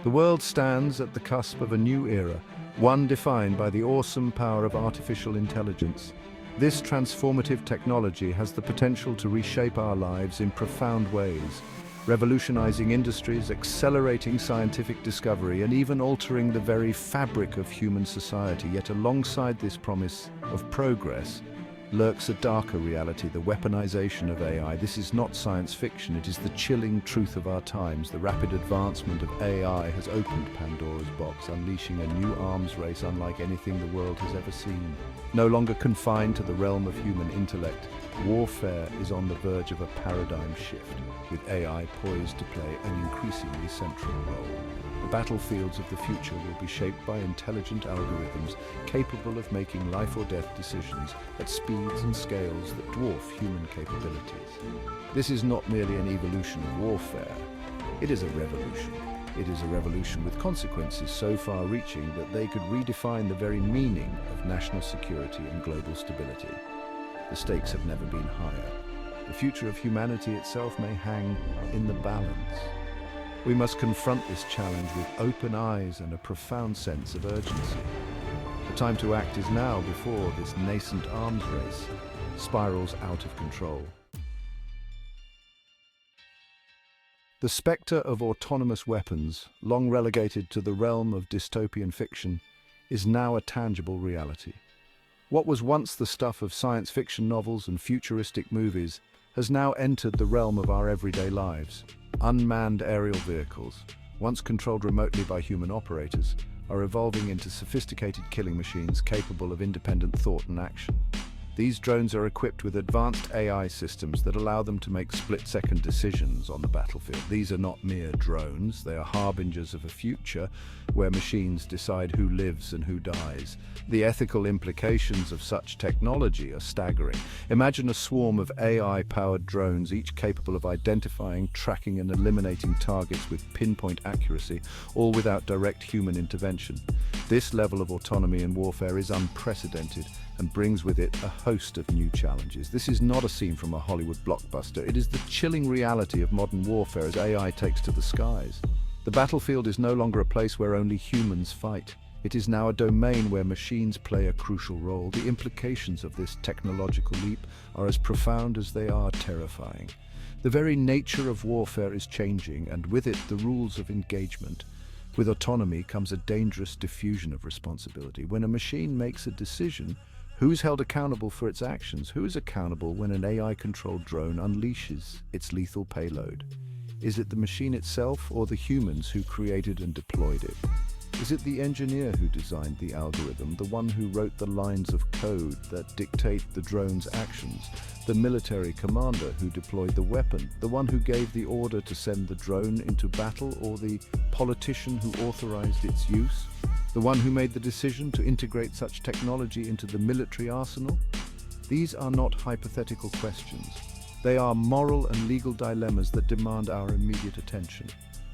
The world stands at the cusp of a new era, one defined by the awesome power of artificial intelligence. This transformative technology has the potential to reshape our lives in profound ways, revolutionizing industries, accelerating scientific discovery, and even altering the very fabric of human society. Yet alongside this promise of progress lurks a darker reality, the weaponization of AI. This is not science fiction, it is the chilling truth of our times. The rapid advancement of AI has opened Pandora's box, unleashing a new arms race unlike anything the world has ever seen. No longer confined to the realm of human intellect, warfare is on the verge of a paradigm shift, with AI poised to play an increasingly central role. The battlefields of the future will be shaped by intelligent algorithms capable of making life or death decisions at speeds and scales that dwarf human capabilities. This is not merely an evolution of warfare, it is a revolution. It is a revolution with consequences so far-reaching that they could redefine the very meaning of national security and global stability. The stakes have never been higher. The future of humanity itself may hang in the balance. We must confront this challenge with open eyes and a profound sense of urgency. The time to act is now before this nascent arms race spirals out of control. The spectre of autonomous weapons, long relegated to the realm of dystopian fiction, is now a tangible reality. What was once the stuff of science fiction novels and futuristic movies has now entered the realm of our everyday lives. Unmanned aerial vehicles, once controlled remotely by human operators, are evolving into sophisticated killing machines capable of independent thought and action. These drones are equipped with advanced AI systems that allow them to make split-second decisions on the battlefield. These are not mere drones, they are harbingers of a future where machines decide who lives and who dies. The ethical implications of such technology are staggering. Imagine a swarm of AI-powered drones, each capable of identifying, tracking, and eliminating targets with pinpoint accuracy, all without direct human intervention. This level of autonomy in warfare is unprecedented and brings with it a host of new challenges. This is not a scene from a Hollywood blockbuster. It is the chilling reality of modern warfare as AI takes to the skies. The battlefield is no longer a place where only humans fight. It is now a domain where machines play a crucial role. The implications of this technological leap are as profound as they are terrifying. The very nature of warfare is changing, and with it the rules of engagement. With autonomy comes a dangerous diffusion of responsibility. When a machine makes a decision, who's held accountable for its actions? Who is accountable when an AI-controlled drone unleashes its lethal payload? Is it the machine itself or the humans who created and deployed it? Is it the engineer who designed the algorithm, the one who wrote the lines of code that dictate the drone's actions, the military commander who deployed the weapon, the one who gave the order to send the drone into battle, or the politician who authorized its use? The one who made the decision to integrate such technology into the military arsenal? These are not hypothetical questions. They are moral and legal dilemmas that demand our immediate attention.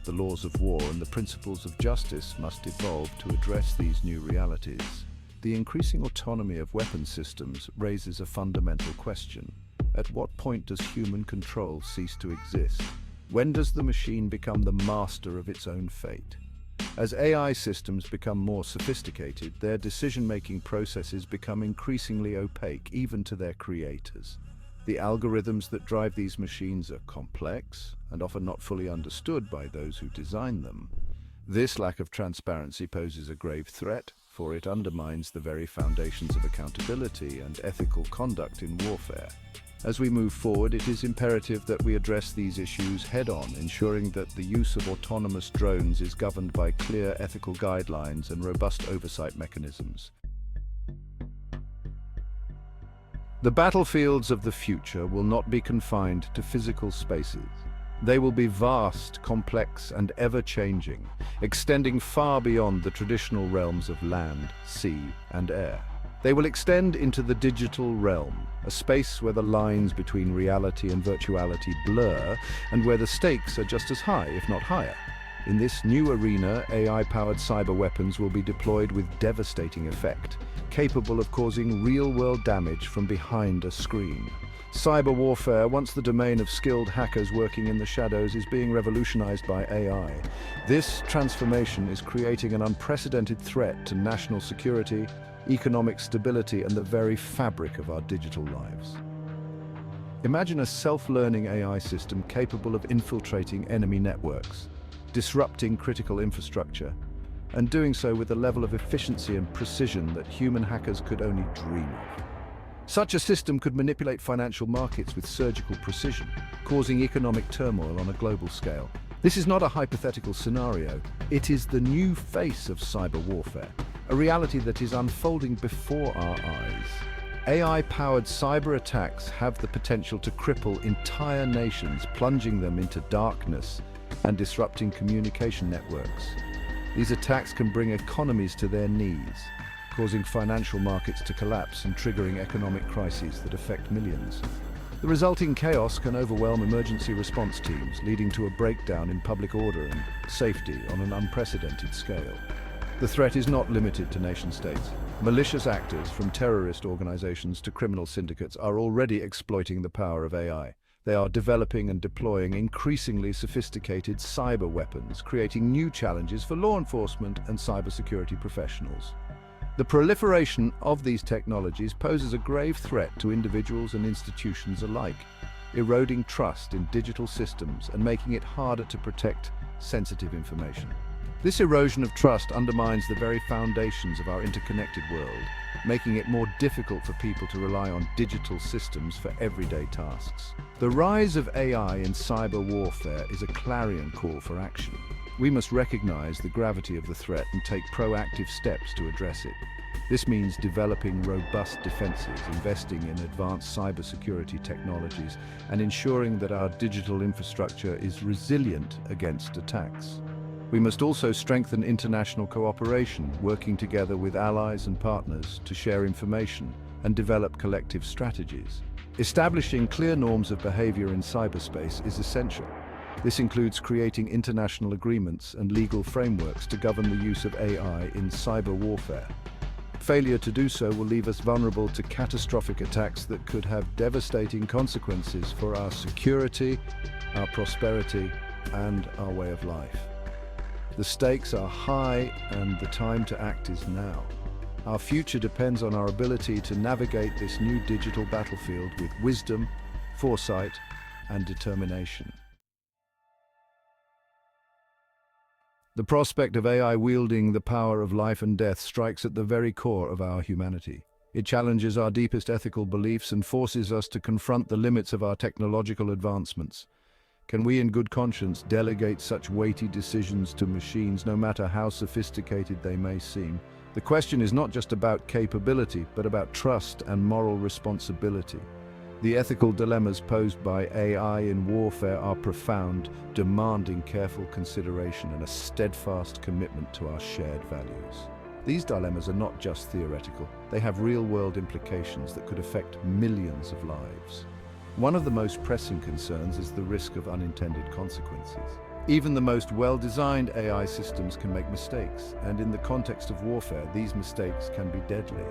The laws of war and the principles of justice must evolve to address these new realities. The increasing autonomy of weapon systems raises a fundamental question. At what point does human control cease to exist? When does the machine become the master of its own fate? As AI systems become more sophisticated, their decision-making processes become increasingly opaque, even to their creators. The algorithms that drive these machines are complex and often not fully understood by those who design them. This lack of transparency poses a grave threat, for it undermines the very foundations of accountability and ethical conduct in warfare. As we move forward, it is imperative that we address these issues head-on, ensuring that the use of autonomous drones is governed by clear ethical guidelines and robust oversight mechanisms. The battlefields of the future will not be confined to physical spaces. They will be vast, complex, and ever-changing, extending far beyond the traditional realms of land, sea, and air. They will extend into the digital realm, a space where the lines between reality and virtuality blur, and where the stakes are just as high, if not higher. In this new arena, AI-powered cyber weapons will be deployed with devastating effect, capable of causing real-world damage from behind a screen. Cyber warfare, once the domain of skilled hackers working in the shadows, is being revolutionized by AI. This transformation is creating an unprecedented threat to national security, economic stability, and the very fabric of our digital lives. Imagine a self-learning AI system capable of infiltrating enemy networks, disrupting critical infrastructure, and doing so with a level of efficiency and precision that human hackers could only dream of. Such a system could manipulate financial markets with surgical precision, causing economic turmoil on a global scale. This is not a hypothetical scenario. It is the new face of cyber warfare, a reality that is unfolding before our eyes. AI-powered cyber attacks have the potential to cripple entire nations, plunging them into darkness and disrupting communication networks. These attacks can bring economies to their knees, causing financial markets to collapse and triggering economic crises that affect millions. The resulting chaos can overwhelm emergency response teams, leading to a breakdown in public order and safety on an unprecedented scale. The threat is not limited to nation-states. Malicious actors, from terrorist organizations to criminal syndicates, are already exploiting the power of AI. They are developing and deploying increasingly sophisticated cyber weapons, creating new challenges for law enforcement and cybersecurity professionals. The proliferation of these technologies poses a grave threat to individuals and institutions alike, eroding trust in digital systems and making it harder to protect sensitive information. This erosion of trust undermines the very foundations of our interconnected world, making it more difficult for people to rely on digital systems for everyday tasks. The rise of AI in cyber warfare is a clarion call for action. We must recognize the gravity of the threat and take proactive steps to address it. This means developing robust defenses, investing in advanced cybersecurity technologies, and ensuring that our digital infrastructure is resilient against attacks. We must also strengthen international cooperation, working together with allies and partners to share information and develop collective strategies. Establishing clear norms of behavior in cyberspace is essential. This includes creating international agreements and legal frameworks to govern the use of AI in cyber warfare. Failure to do so will leave us vulnerable to catastrophic attacks that could have devastating consequences for our security, our prosperity, and our way of life. The stakes are high, and the time to act is now. Our future depends on our ability to navigate this new digital battlefield with wisdom, foresight, and determination. The prospect of AI wielding the power of life and death strikes at the very core of our humanity. It challenges our deepest ethical beliefs and forces us to confront the limits of our technological advancements. Can we in good conscience delegate such weighty decisions to machines, no matter how sophisticated they may seem? The question is not just about capability, but about trust and moral responsibility. The ethical dilemmas posed by AI in warfare are profound, demanding careful consideration and a steadfast commitment to our shared values. These dilemmas are not just theoretical. They have real-world implications that could affect millions of lives. One of the most pressing concerns is the risk of unintended consequences. Even the most well-designed AI systems can make mistakes, and in the context of warfare, these mistakes can be deadly.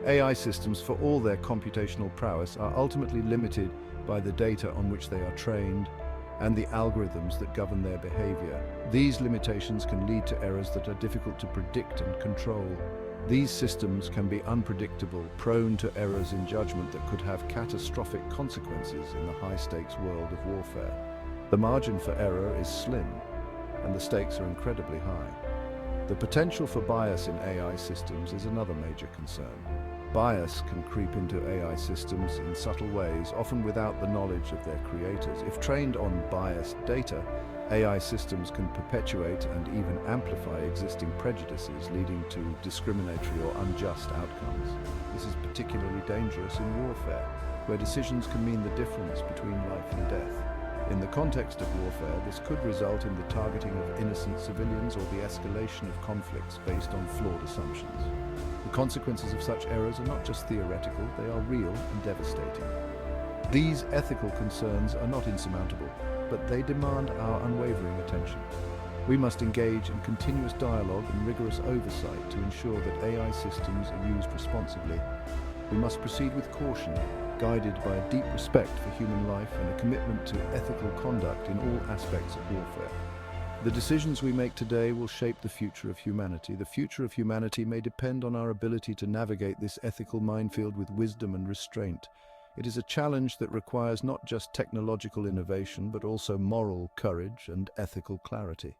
AI systems, for all their computational prowess, are ultimately limited by the data on which they are trained and the algorithms that govern their behavior. These limitations can lead to errors that are difficult to predict and control. These systems can be unpredictable, prone to errors in judgment that could have catastrophic consequences in the high-stakes world of warfare. The margin for error is slim, and the stakes are incredibly high. The potential for bias in AI systems is another major concern. Bias can creep into AI systems in subtle ways, often without the knowledge of their creators. If trained on biased data, AI systems can perpetuate and even amplify existing prejudices, leading to discriminatory or unjust outcomes. This is particularly dangerous in warfare, where decisions can mean the difference between life and death. In the context of warfare, this could result in the targeting of innocent civilians or the escalation of conflicts based on flawed assumptions. The consequences of such errors are not just theoretical, they are real and devastating. These ethical concerns are not insurmountable, but they demand our unwavering attention. We must engage in continuous dialogue and rigorous oversight to ensure that AI systems are used responsibly. We must proceed with caution, guided by a deep respect for human life and a commitment to ethical conduct in all aspects of warfare. The decisions we make today will shape the future of humanity. The future of humanity may depend on our ability to navigate this ethical minefield with wisdom and restraint. It is a challenge that requires not just technological innovation, but also moral courage and ethical clarity.